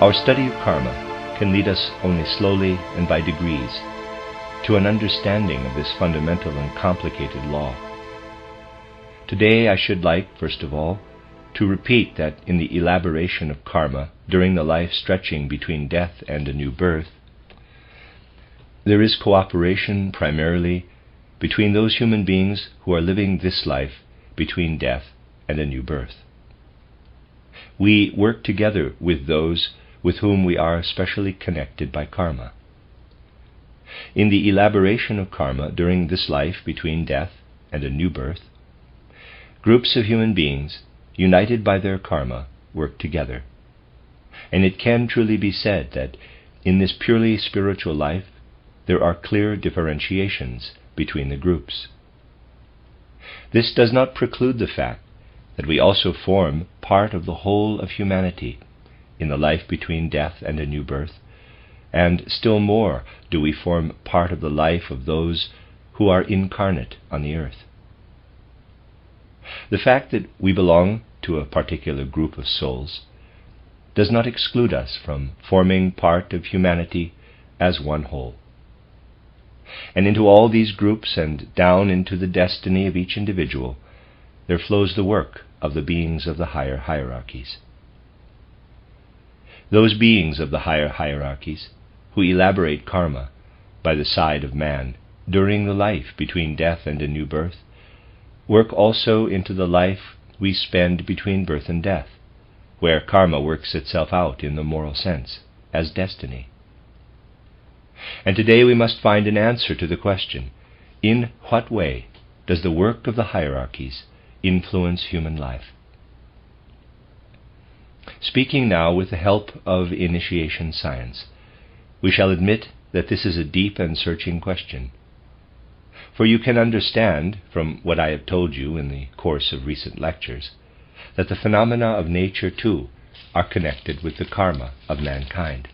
Our study of karma can lead us only slowly and by degrees to an understanding of this fundamental and complicated law. Today I should like, first of all, to repeat that in the elaboration of karma during the life stretching between death and a new birth, there is cooperation primarily between those human beings who are living this life between death and a new birth. We work together with those with whom we are specially connected by karma. In the elaboration of karma during this life between death and a new birth, groups of human beings, united by their karma, work together. And it can truly be said that in this purely spiritual life, there are clear differentiations between the groups. This does not preclude the fact that we also form part of the whole of humanity in the life between death and a new birth, and still more do we form part of the life of those who are incarnate on the earth. The fact that we belong to a particular group of souls does not exclude us from forming part of humanity as one whole. And into all these groups and down into the destiny of each individual, there flows the work of the beings of the higher hierarchies. Those beings of the higher hierarchies who elaborate karma by the side of man during the life between death and a new birth work also into the life we spend between birth and death, where karma works itself out in the moral sense as destiny. And today we must find an answer to the question, in what way does the work of the hierarchies influence human life? Speaking now with the help of initiation science, we shall admit that this is a deep and searching question. For you can understand, from what I have told you in the course of recent lectures, that the phenomena of nature too are connected with the karma of mankind.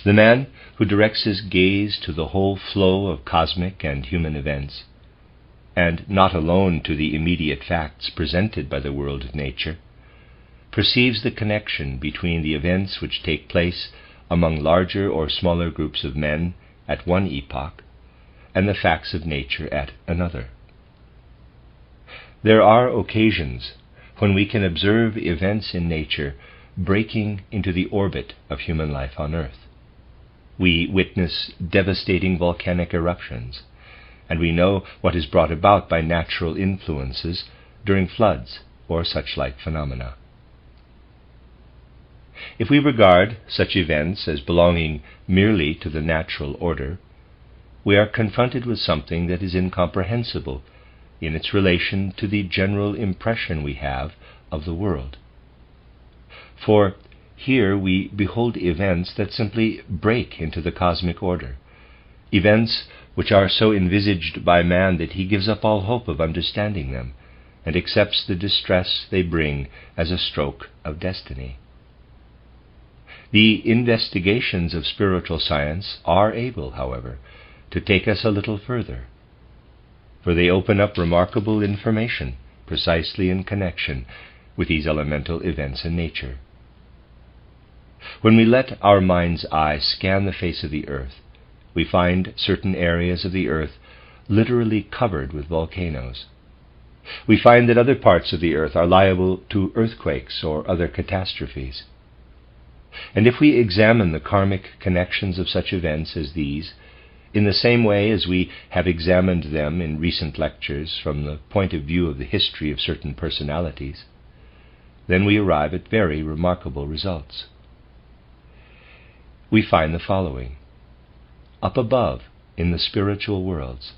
The man who directs his gaze to the whole flow of cosmic and human events, and not alone to the immediate facts presented by the world of nature, perceives the connection between the events which take place among larger or smaller groups of men at one epoch and the facts of nature at another. There are occasions when we can observe events in nature breaking into the orbit of human life on earth. We witness devastating volcanic eruptions, and we know what is brought about by natural influences during floods or such like phenomena. If we regard such events as belonging merely to the natural order, we are confronted with something that is incomprehensible in its relation to the general impression we have of the world. For here we behold events that simply break into the cosmic order, events which are so envisaged by man that he gives up all hope of understanding them and accepts the distress they bring as a stroke of destiny. The investigations of spiritual science are able, however, to take us a little further, for they open up remarkable information precisely in connection with these elemental events in nature. When we let our mind's eye scan the face of the earth, we find certain areas of the earth literally covered with volcanoes. We find that other parts of the earth are liable to earthquakes or other catastrophes. And if we examine the karmic connections of such events as these, in the same way as we have examined them in recent lectures from the point of view of the history of certain personalities, then we arrive at very remarkable results. We find the following. Up above, in the spiritual worlds,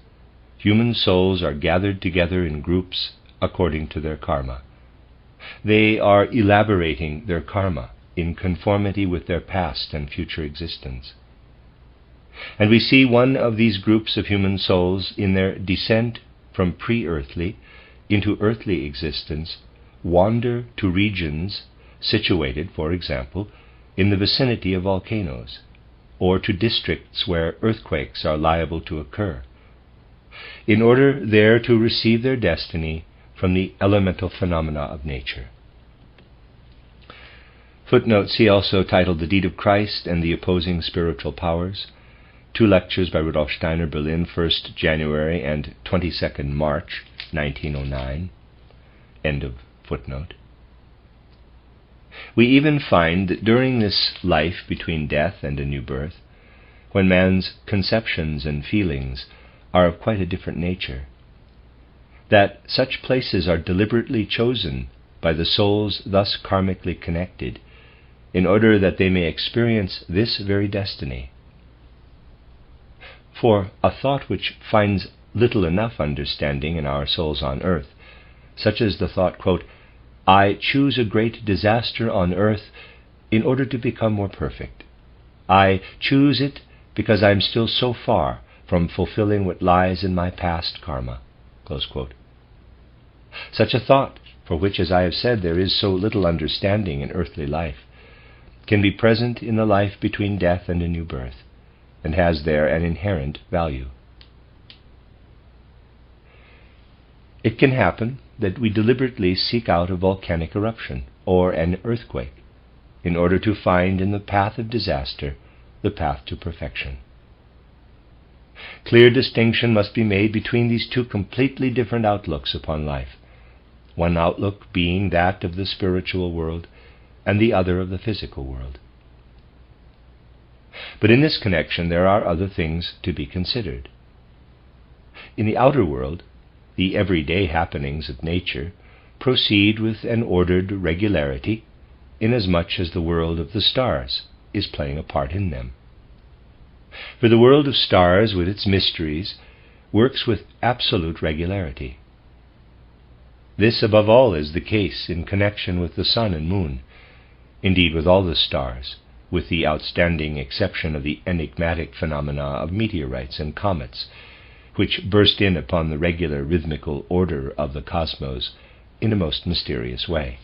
human souls are gathered together in groups according to their karma. They are elaborating their karma in conformity with their past and future existence. And we see one of these groups of human souls in their descent from pre-earthly into earthly existence wander to regions situated, for example, in the vicinity of volcanoes, or to districts where earthquakes are liable to occur, in order there to receive their destiny from the elemental phenomena of nature. Footnote, see also titled The Deed of Christ and the Opposing Spiritual Powers. 2 lectures by Rudolf Steiner, Berlin, 1st January and 22nd March, 1909. End of footnote. We even find that during this life between death and a new birth, when man's conceptions and feelings are of quite a different nature, that such places are deliberately chosen by the souls thus karmically connected, in order that they may experience this very destiny. For a thought which finds little enough understanding in our souls on earth, such as the thought, quote, I choose a great disaster on earth in order to become more perfect. I choose it because I am still so far from fulfilling what lies in my past karma. Close quote. Such a thought, for which, as I have said, there is so little understanding in earthly life, can be present in the life between death and a new birth, and has there an inherent value. It can happen that we deliberately seek out a volcanic eruption or an earthquake in order to find in the path of disaster the path to perfection. Clear distinction must be made between these two completely different outlooks upon life, one outlook being that of the spiritual world and the other of the physical world. But in this connection there are other things to be considered. In the outer world, the everyday happenings of nature proceed with an ordered regularity, inasmuch as the world of the stars is playing a part in them. For the world of stars, with its mysteries, works with absolute regularity. This, above all, is the case in connection with the sun and moon, indeed with all the stars, with the outstanding exception of the enigmatic phenomena of meteorites and comets, which burst in upon the regular rhythmical order of the cosmos in a most mysterious way.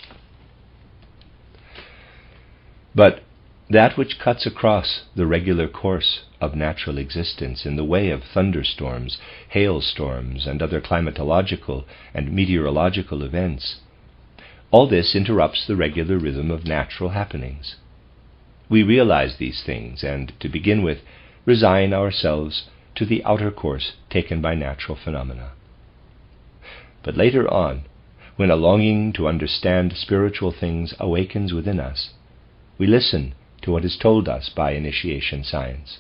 But that which cuts across the regular course of natural existence in the way of thunderstorms, hailstorms, and other climatological and meteorological events, all this interrupts the regular rhythm of natural happenings. We realize these things and, to begin with, resign ourselves to the outer course taken by natural phenomena. But later on, when a longing to understand spiritual things awakens within us, we listen to what is told us by initiation science,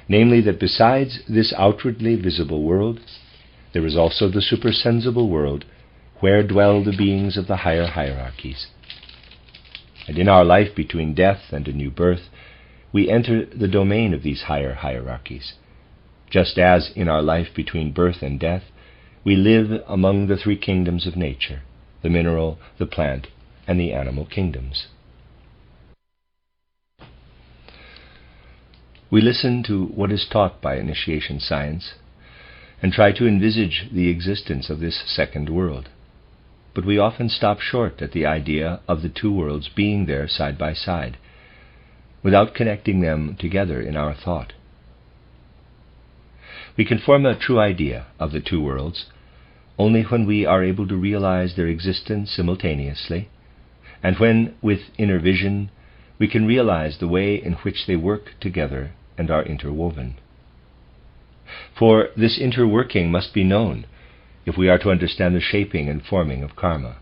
namely that besides this outwardly visible world, there is also the supersensible world where dwell the beings of the higher hierarchies. And in our life between death and a new birth, we enter the domain of these higher hierarchies, just as in our life between birth and death, we live among the three kingdoms of nature, the mineral, the plant, and the animal kingdoms. We listen to what is taught by initiation science and try to envisage the existence of this second world, but we often stop short at the idea of the two worlds being there side by side, without connecting them together in our thought. We can form a true idea of the two worlds only when we are able to realize their existence simultaneously, and when, with inner vision, we can realize the way in which they work together and are interwoven. For this interworking must be known if we are to understand the shaping and forming of karma.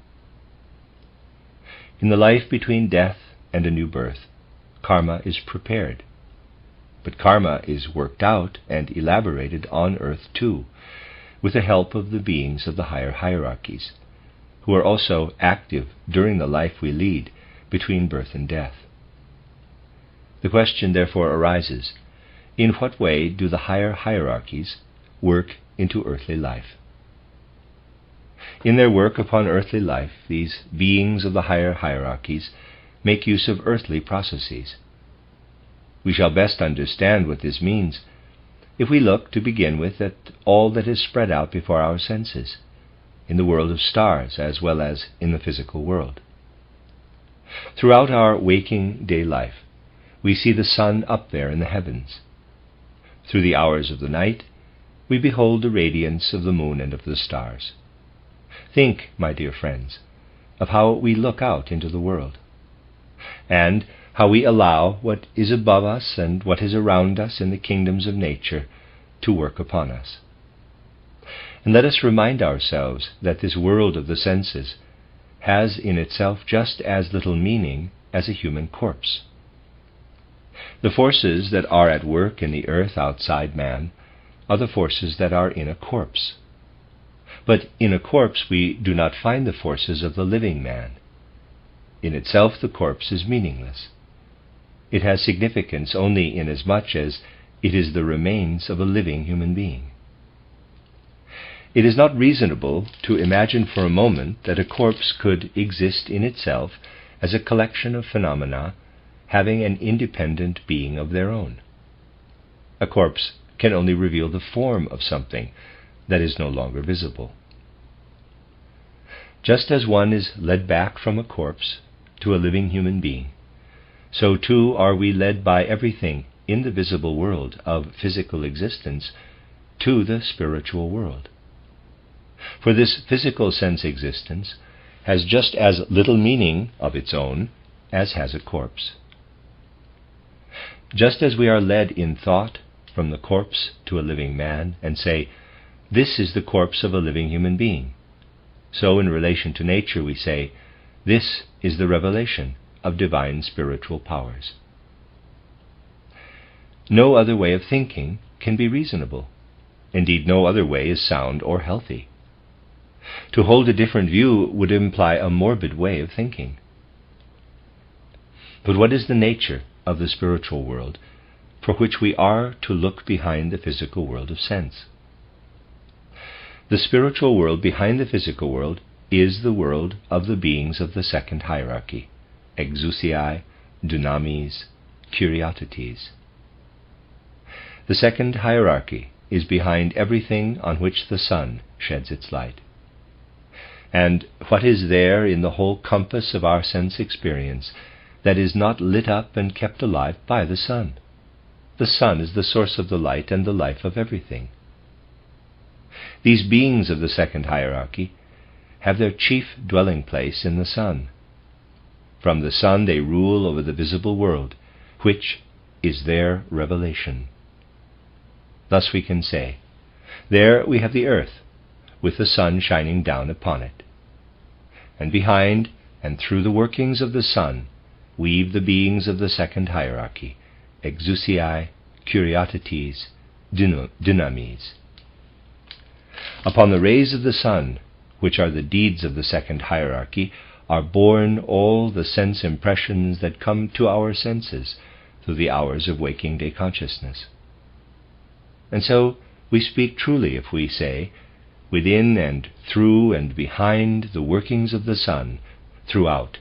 In the life between death and a new birth, karma is prepared. But karma is worked out and elaborated on earth too, with the help of the beings of the higher hierarchies, who are also active during the life we lead between birth and death. The question therefore arises, in what way do the higher hierarchies work into earthly life? In their work upon earthly life, these beings of the higher hierarchies make use of earthly processes. We shall best understand what this means if we look, to begin with, at all that is spread out before our senses, in the world of stars as well as in the physical world. Throughout our waking day life, we see the sun up there in the heavens. Through the hours of the night, we behold the radiance of the moon and of the stars. Think, my dear friends, of how we look out into the world. and how we allow what is above us and what is around us in the kingdoms of nature to work upon us. And let us remind ourselves that this world of the senses has in itself just as little meaning as a human corpse. The forces that are at work in the earth outside man are the forces that are in a corpse. But in a corpse we do not find the forces of the living man. In itself the corpse is meaningless. It has significance only inasmuch as it is the remains of a living human being. It is not reasonable to imagine for a moment that a corpse could exist in itself as a collection of phenomena having an independent being of their own. A corpse can only reveal the form of something that is no longer visible. Just as one is led back from a corpse to a living human being, so too are we led by everything in the visible world of physical existence to the spiritual world. For this physical sense existence has just as little meaning of its own as has a corpse. Just as we are led in thought from the corpse to a living man and say, "This is the corpse of a living human being," so in relation to nature we say, "This is the revelation of divine spiritual powers." No other way of thinking can be reasonable. Indeed, no other way is sound or healthy. To hold a different view would imply a morbid way of thinking. But what is the nature of the spiritual world for which we are to look behind the physical world of sense? The spiritual world behind the physical world is the world of the beings of the second hierarchy, exousiae, dynamis, kuriotetes. The second hierarchy is behind everything on which the sun sheds its light. And what is there in the whole compass of our sense experience that is not lit up and kept alive by the sun? The sun is the source of the light and the life of everything. These beings of the second hierarchy have their chief dwelling place in the sun. From the sun they rule over the visible world, which is their revelation. Thus we can say, there we have the earth, with the sun shining down upon it. And behind and through the workings of the sun weave the beings of the second hierarchy, exousiae, kuriotetes, dynamis. Upon the rays of the sun, which are the deeds of the second hierarchy, are born all the sense impressions that come to our senses through the hours of waking day consciousness. And so we speak truly if we say, within and through and behind the workings of the sun, throughout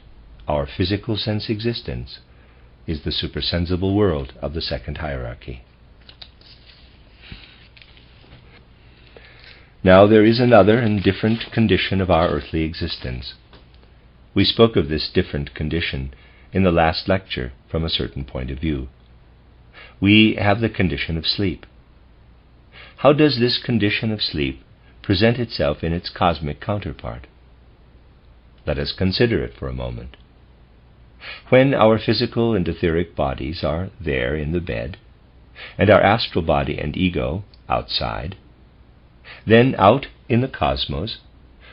our physical sense existence, is the supersensible world of the second hierarchy. Now there is another and different condition of our earthly existence. We spoke of this different condition in the last lecture from a certain point of view. We have the condition of sleep. How does this condition of sleep present itself in its cosmic counterpart? Let us consider it for a moment. When our physical and etheric bodies are there in the bed, and our astral body and ego outside, then out in the cosmos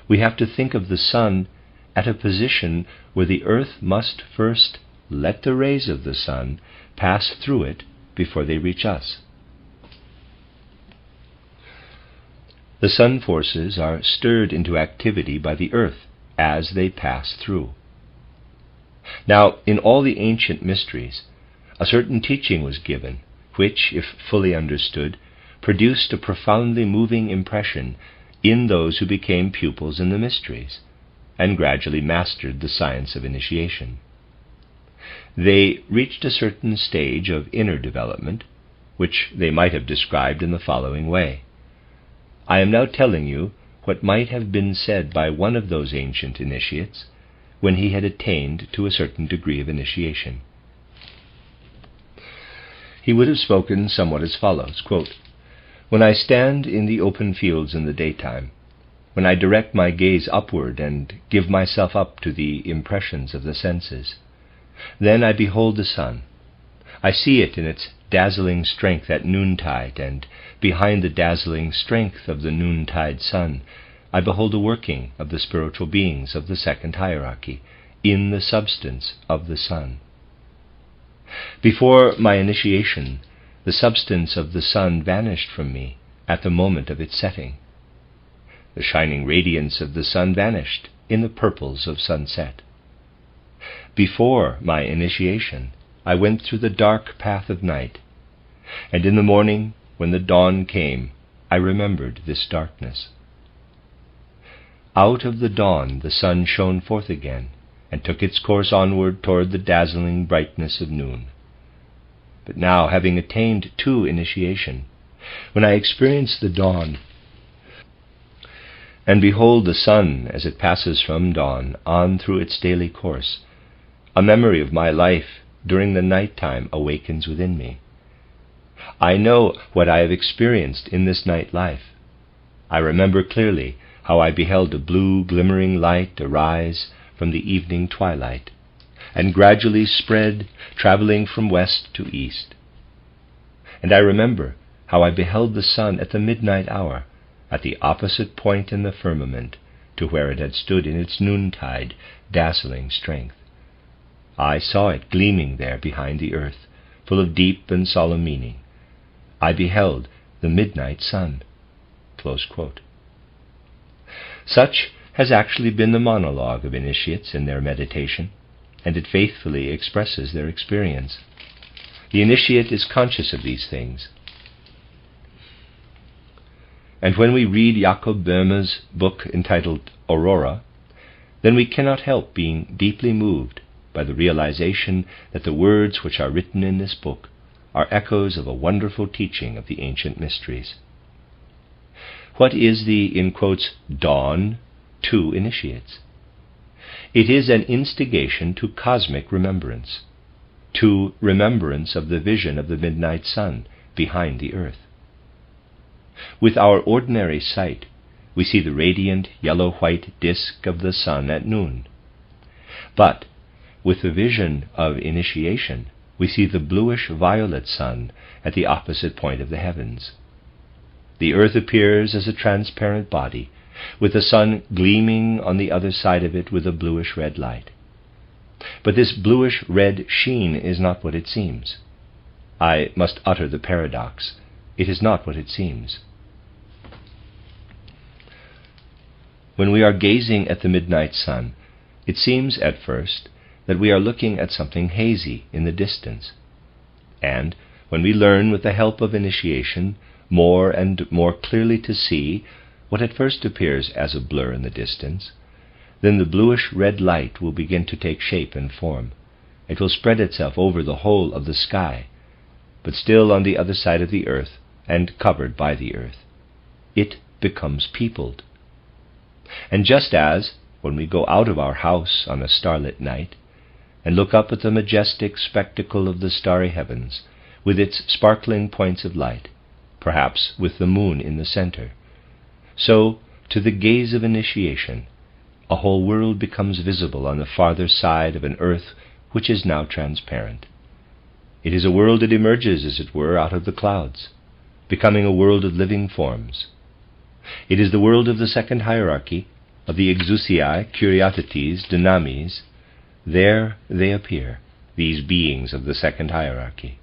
we have to think of the sun at a position where the earth must first let the rays of the sun pass through it before they reach us. The sun forces are stirred into activity by the earth as they pass through. Now, in all the ancient mysteries, a certain teaching was given, which, if fully understood, produced a profoundly moving impression in those who became pupils in the mysteries, and gradually mastered the science of initiation. They reached a certain stage of inner development, which they might have described in the following way. I am now telling you what might have been said by one of those ancient initiates when he had attained to a certain degree of initiation. He would have spoken somewhat as follows, quote, "When I stand in the open fields in the daytime, when I direct my gaze upward and give myself up to the impressions of the senses, Then I behold the sun. I see it in its dazzling strength at noontide, and behind the dazzling strength of the noontide sun, I behold the working of the spiritual beings of the second hierarchy, in the substance of the sun. Before my initiation, the substance of the sun vanished from me at the moment of its setting. The shining radiance of the sun vanished in the purples of sunset. Before my initiation, I went through the dark path of night, and in the morning, when the dawn came, I remembered this darkness. Out of the dawn the sun shone forth again, and took its course onward toward the dazzling brightness of noon. But now, having attained to initiation, when I experience the dawn, and behold the sun as it passes from dawn on through its daily course, a memory of my life during the night time awakens within me. I know what I have experienced in this night life. I remember clearly how I beheld a blue glimmering light arise from the evening twilight, and gradually spread, traveling from west to east. And I remember how I beheld the sun at the midnight hour, at the opposite point in the firmament to where it had stood in its noontide dazzling strength. I saw it gleaming there behind the earth, full of deep and solemn meaning. I beheld the midnight sun." Close quote. Such has actually been the monologue of initiates in their meditation, and it faithfully expresses their experience. The initiate is conscious of these things. And when we read Jakob Böhme's book entitled Aurora, then we cannot help being deeply moved by the realization that the words which are written in this book are echoes of a wonderful teaching of the ancient mysteries. What is the, in quotes, dawn to initiates? It is an instigation to cosmic remembrance, to remembrance of the vision of the midnight sun behind the earth. With our ordinary sight, we see the radiant yellow-white disk of the sun at noon. But with the vision of initiation, we see the bluish-violet sun at the opposite point of the heavens. The earth appears as a transparent body, with the sun gleaming on the other side of it with a bluish-red light. But this bluish-red sheen is not what it seems. I must utter the paradox. It is not what it seems. When we are gazing at the midnight sun, it seems at first that we are looking at something hazy in the distance. And when we learn with the help of initiation more and more clearly to see what at first appears as a blur in the distance, then the bluish-red light will begin to take shape and form. It will spread itself over the whole of the sky, but still on the other side of the earth and covered by the earth. It becomes peopled. And just as, when we go out of our house on a starlit night, and look up at the majestic spectacle of the starry heavens, with its sparkling points of light, perhaps with the moon in the center, so, to the gaze of initiation, a whole world becomes visible on the farther side of an earth which is now transparent. It is a world that emerges, as it were, out of the clouds, becoming a world of living forms. It is the world of the second hierarchy, of the exousiae, curiosities, dynamis. There they appear, these beings of the second hierarchy.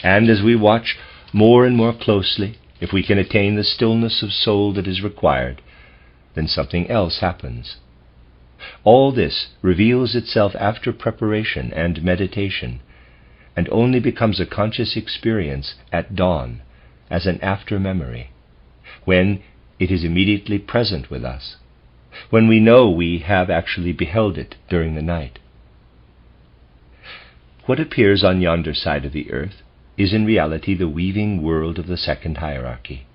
And as we watch more and more closely, if we can attain the stillness of soul that is required, then something else happens. All this reveals itself after preparation and meditation, and only becomes a conscious experience at dawn, as an after-memory, when it is immediately present with us, when we know we have actually beheld it during the night. What appears on yonder side of the earth is in reality the weaving world of the second hierarchy.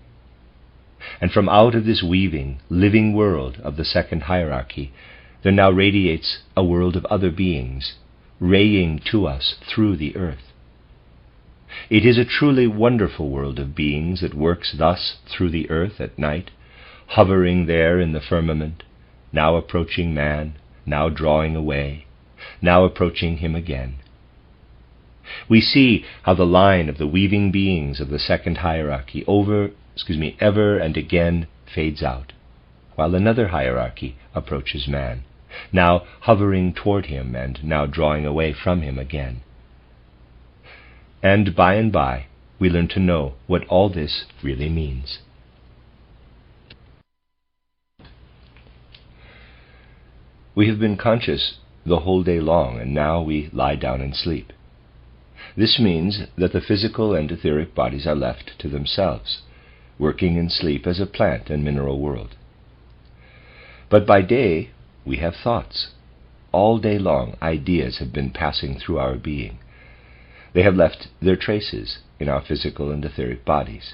And from out of this weaving, living world of the second hierarchy, there now radiates a world of other beings, raying to us through the earth. It is a truly wonderful world of beings that works thus through the earth at night, hovering there in the firmament, now approaching man, now drawing away, now approaching him again. We see how the line of the weaving beings of the second hierarchy ever and again fades out, while another hierarchy approaches man, now hovering toward him and now drawing away from him again. And by, we learn to know what all this really means. We have been conscious the whole day long, and now we lie down and sleep. This means that the physical and etheric bodies are left to themselves, working in sleep as a plant and mineral world. But by day, we have thoughts. All day long, ideas have been passing through our being. They have left their traces in our physical and etheric bodies.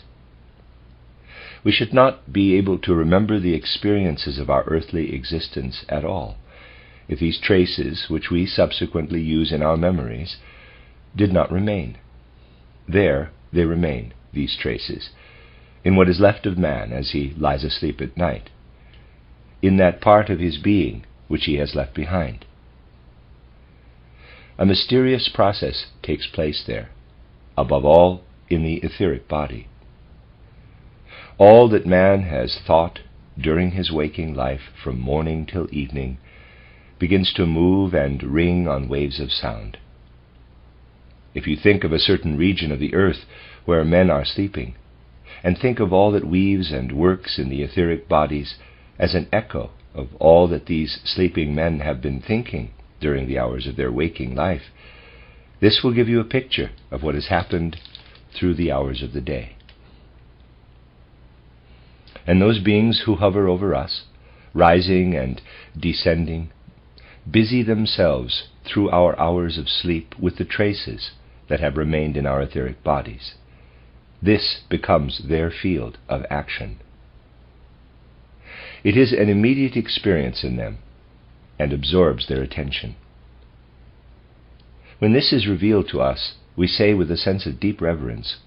We should not be able to remember the experiences of our earthly existence at all, if these traces, which we subsequently use in our memories, did not remain. There they remain, these traces, in what is left of man as he lies asleep at night, in that part of his being which he has left behind. A mysterious process takes place there, above all in the etheric body. All that man has thought during his waking life from morning till evening begins to move and ring on waves of sound. If you think of a certain region of the earth where men are sleeping, and think of all that weaves and works in the etheric bodies as an echo of all that these sleeping men have been thinking during the hours of their waking life, this will give you a picture of what has happened through the hours of the day. And those beings who hover over us, rising and descending, busy themselves through our hours of sleep with the traces that have remained in our etheric bodies. This becomes their field of action. It is an immediate experience in them and absorbs their attention. When this is revealed to us, we say with a sense of deep reverence,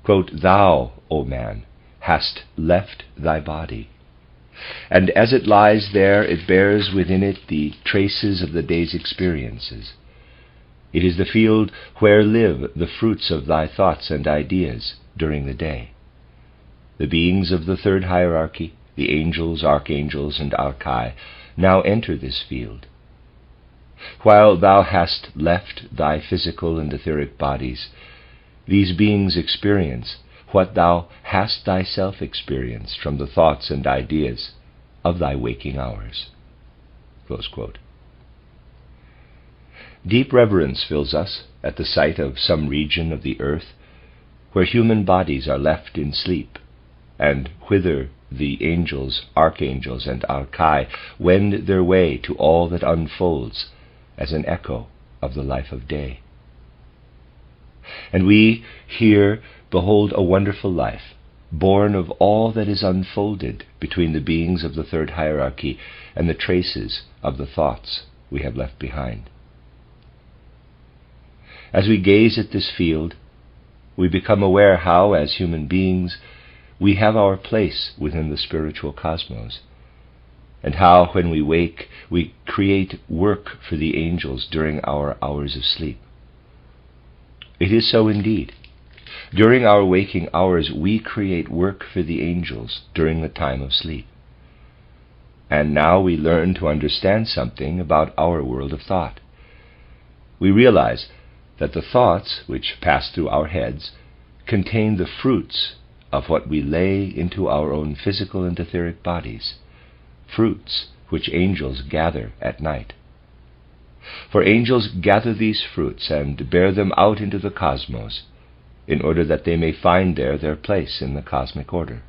quote, "Thou, O man, hast left thy body. And as it lies there, it bears within it the traces of the day's experiences. It is the field where live the fruits of thy thoughts and ideas during the day. The beings of the third hierarchy, the angels, archangels, and hierarchies, now enter this field. While thou hast left thy physical and etheric bodies, these beings experience what thou hast thyself experienced from the thoughts and ideas of thy waking hours." Close quote. Deep reverence fills us at the sight of some region of the earth where human bodies are left in sleep, and whither the angels, archangels, and hierarchies wend their way to all that unfolds as an echo of the life of day. And we here behold a wonderful life, born of all that is unfolded between the beings of the third hierarchy and the traces of the thoughts we have left behind. As we gaze at this field, we become aware how, as human beings, we have our place within the spiritual cosmos, and how, when we wake, we create work for the angels during our hours of sleep. It is so indeed. During our waking hours, we create work for the angels during the time of sleep. And now we learn to understand something about our world of thought. We realize that the thoughts which pass through our heads contain the fruits of what we lay into our own physical and etheric bodies, fruits which angels gather at night. For angels gather these fruits and bear them out into the cosmos, in order that they may find there their place in the cosmic order.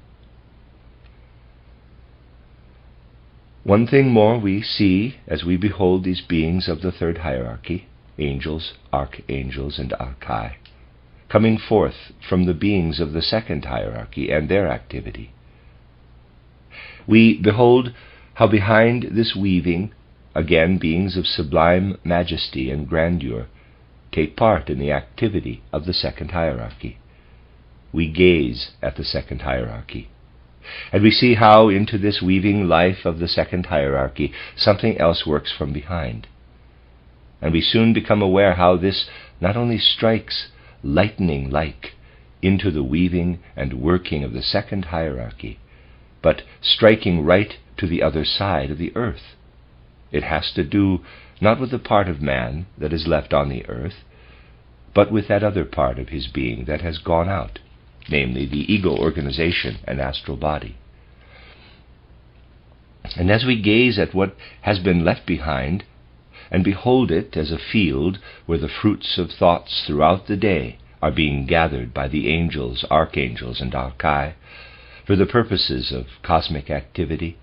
One thing more we see as we behold these beings of the third hierarchy, angels, archangels, and hierarchies, coming forth from the beings of the second hierarchy and their activity. We behold how behind this weaving, again beings of sublime majesty and grandeur take part in the activity of the second hierarchy. We gaze at the second hierarchy, and we see how into this weaving life of the second hierarchy something else works from behind. and we soon become aware how this not only strikes lightning-like into the weaving and working of the second hierarchy, but striking right to the other side of the earth. It has to do not with the part of man that is left on the earth, but with that other part of his being that has gone out, namely the ego organization and astral body. And as we gaze at what has been left behind, and behold it as a field where the fruits of thoughts throughout the day are being gathered by the angels, archangels, and archai for the purposes of cosmic activity,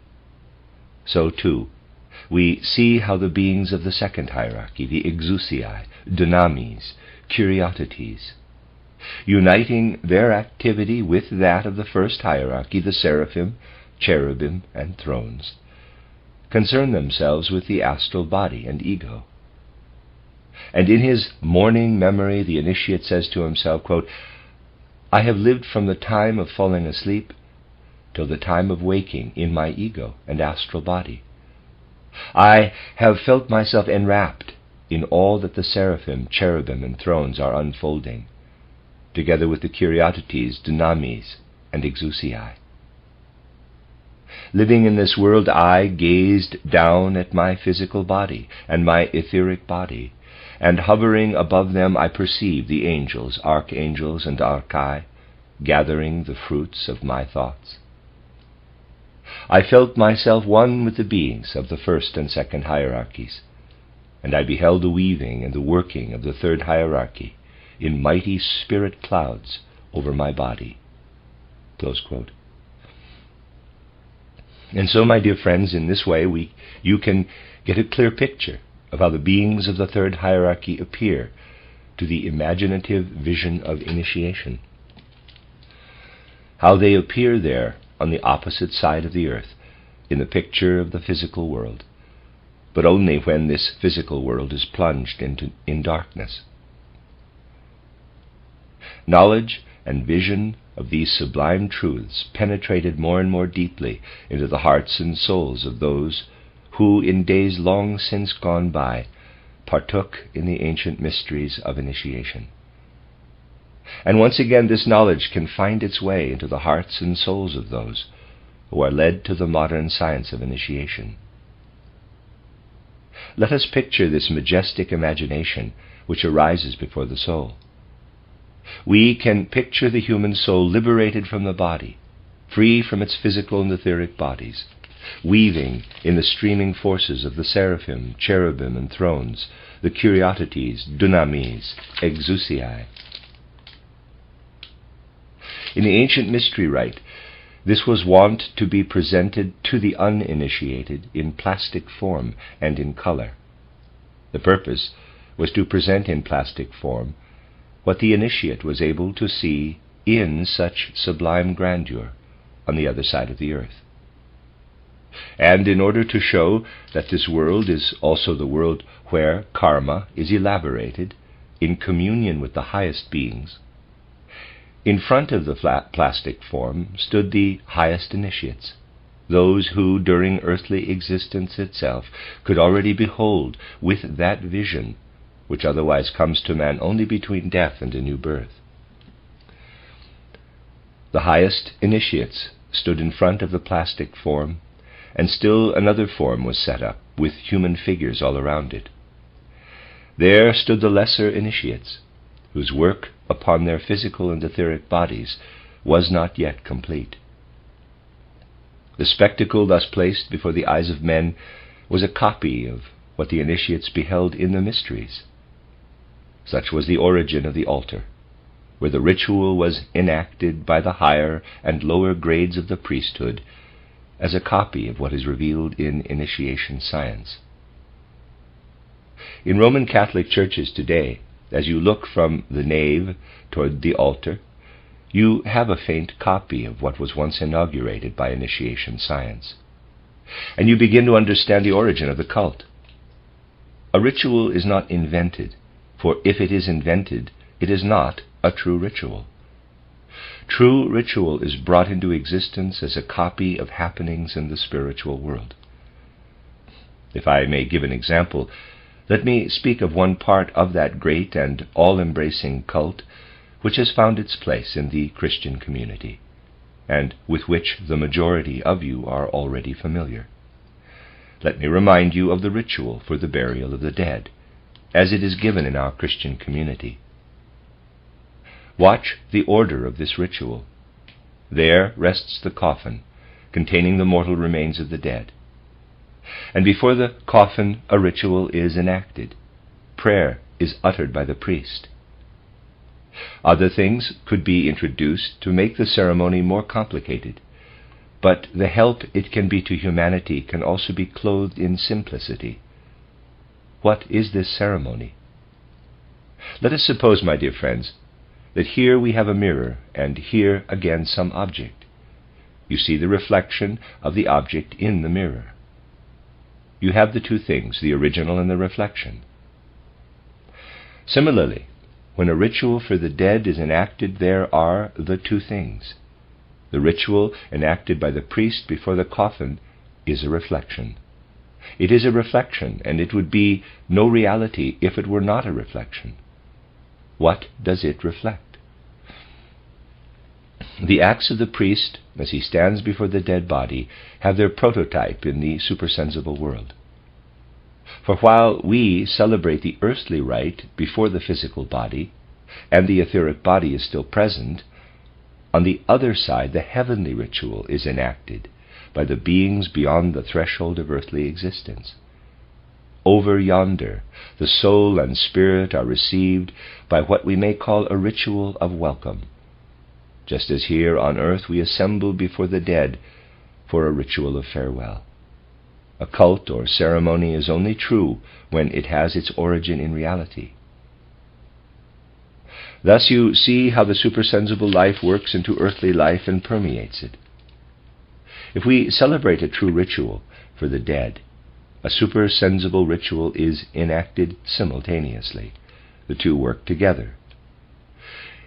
so too we see how the beings of the second hierarchy, the exousiai, dynamis, curiosities, uniting their activity with that of the first hierarchy, the seraphim, cherubim, and thrones, concern themselves with the astral body and ego. And in his morning memory, the initiate says to himself, quote, "I have lived from the time of falling asleep till the time of waking in my ego and astral body. I have felt myself enwrapped in all that the seraphim, cherubim, and thrones are unfolding, together with the curiosities, dynamis, and exousiai. Living in this world, I gazed down at my physical body and my etheric body, and hovering above them I perceived the angels, archangels, and archai, gathering the fruits of my thoughts. I felt myself one with the beings of the first and second hierarchies, and I beheld the weaving and the working of the third hierarchy in mighty spirit clouds over my body." Close quote. And so, my dear friends, in this way you can get a clear picture of how the beings of the third hierarchy appear to the imaginative vision of initiation, how they appear there on the opposite side of the earth in the picture of the physical world, but only when this physical world is plunged in darkness. Knowledge and vision of these sublime truths penetrated more and more deeply into the hearts and souls of those who, in days long since gone by, partook in the ancient mysteries of initiation. And once again this knowledge can find its way into the hearts and souls of those who are led to the modern science of initiation. Let us picture this majestic imagination which arises before the soul. We can picture the human soul liberated from the body, free from its physical and etheric bodies, weaving in the streaming forces of the seraphim, cherubim, and thrones, the curiosities, dynamis, exousiai. In the ancient mystery rite, this was wont to be presented to the uninitiated in plastic form and in color. The purpose was to present in plastic form what the initiate was able to see in such sublime grandeur on the other side of the earth. And in order to show that this world is also the world where karma is elaborated in communion with the highest beings, in front of the flat plastic form stood the highest initiates, those who, during earthly existence itself, could already behold with that vision which otherwise comes to man only between death and a new birth. The highest initiates stood in front of the plastic form, and still another form was set up, with human figures all around it. There stood the lesser initiates, whose work upon their physical and etheric bodies was not yet complete. The spectacle thus placed before the eyes of men was a copy of what the initiates beheld in the mysteries. Such was the origin of the altar, where the ritual was enacted by the higher and lower grades of the priesthood as a copy of what is revealed in initiation science. In Roman Catholic churches today, as you look from the nave toward the altar, you have a faint copy of what was once inaugurated by initiation science, and you begin to understand the origin of the cult. A ritual is not invented, for if it is invented, it is not a true ritual. True ritual is brought into existence as a copy of happenings in the spiritual world. If I may give an example, Let me speak of one part of that great and all-embracing cult which has found its place in the Christian community, and with which the majority of you are already familiar. Let me remind you of the ritual for the burial of the dead, as it is given in our Christian community. Watch the order of this ritual. There rests the coffin, containing the mortal remains of the dead. And before the coffin a ritual is enacted. Prayer is uttered by the priest. Other things could be introduced to make the ceremony more complicated, but the help it can be to humanity can also be clothed in simplicity. What is this ceremony? Let us suppose, my dear friends, that here we have a mirror, and here again some object. You see the reflection of the object in the mirror. You have the two things, the original and the reflection. Similarly, when a ritual for the dead is enacted, there are the two things. The ritual enacted by the priest before the coffin is a reflection. It is a reflection, and it would be no reality if it were not a reflection. What does it reflect? The acts of the priest, as he stands before the dead body, have their prototype in the supersensible world. For while we celebrate the earthly rite before the physical body, and the etheric body is still present, on the other side the heavenly ritual is enacted by the beings beyond the threshold of earthly existence. Over yonder, the soul and spirit are received by what we may call a ritual of welcome, just as here on earth we assemble before the dead for a ritual of farewell. A cult or ceremony is only true when it has its origin in reality. Thus you see how the supersensible life works into earthly life and permeates it. If we celebrate a true ritual for the dead, a supersensible ritual is enacted simultaneously. The two work together.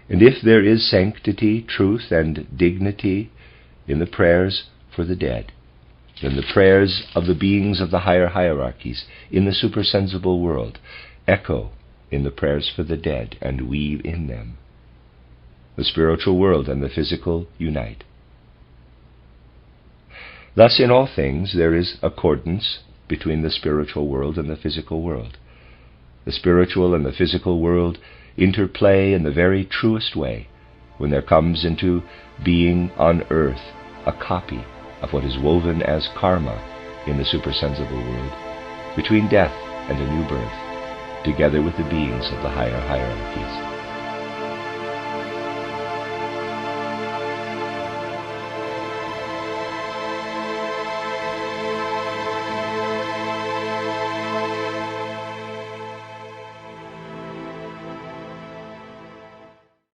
And if there is sanctity, truth, and dignity in the prayers for the dead, then the prayers of the beings of the higher hierarchies in the supersensible world echo in the prayers for the dead and weave in them. The spiritual world and the physical unite. Thus in all things there is accordance between the spiritual world and the physical world. The spiritual and the physical world interplay in the very truest way when there comes into being on earth a copy of what is woven as karma in the supersensible world, between death and a new birth, together with the beings of the higher hierarchies.